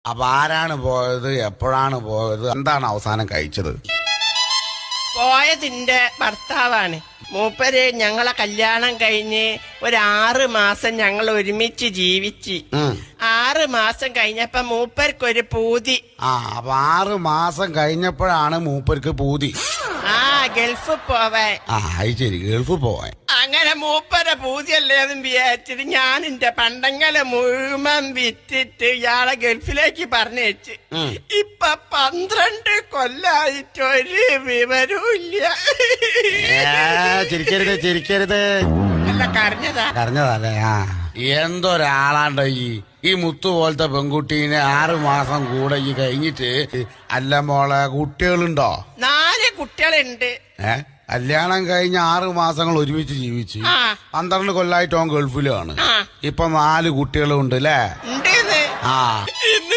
അപ്പൊ ആരാണ് പോയത്, എപ്പോഴാണ് പോയത്, എന്താണ് അവസാനം കഴിച്ചത്? പോയതിന്റെ ഭർത്താവാണ്. മൂപ്പര് ഞങ്ങളെ കല്യാണം കഴിഞ്ഞ് 6 മാസം ഞങ്ങൾ ഒരുമിച്ച് ജീവിച്ച്. 6 മാസം കഴിഞ്ഞപ്പോ മൂപ്പർക്കൊരു പൂതി. അപ്പൊ 6 മാസം കഴിഞ്ഞപ്പോഴാണ് മൂപ്പർക്ക് പൂതി. ഗൾഫ് പോവാൻ. അത് ശരി, ഗൾഫ് പോവാൻ. അങ്ങനെ മൂപ്പരെ പൂതിയല്ലേന്നും വിചാരിച്ചിട്ട് ഞാൻ എന്റെ പണ്ടങ്ങളെ മുഴുവൻ വിറ്റിട്ട് ഇയാളെ ഗൾഫിലേക്ക് പറഞ്ഞയച്ച്. ഇപ്പൊ 12 കൊല്ലായിട്ട് ഒരു വിവരവും ഇല്ല. ചിരിക്കരുത്. അല്ല, കരഞ്ഞതല്ലേ? എന്തൊരാളാണ്ടോ ഈ മുത്തു പോലത്തെ പെൺകുട്ടീനെ 6 മാസം കൂടെ ഈ കഴിഞ്ഞിട്ട്. അല്ല മോളെ, കുട്ടികളുണ്ടോ? 4 കുട്ടികളുണ്ട്. കല്യാണം കഴിഞ്ഞ 6 മാസങ്ങൾ ഒരുമിച്ച് ജീവിച്ച് 12 കൊല്ലായിട്ട് ഓൻ ഗൾഫിലാണ്. ഇപ്പൊ 4 കുട്ടികളും ഉണ്ട് അല്ലേ? ഉണ്ടെന്ന്. ആ, ഇന്ന്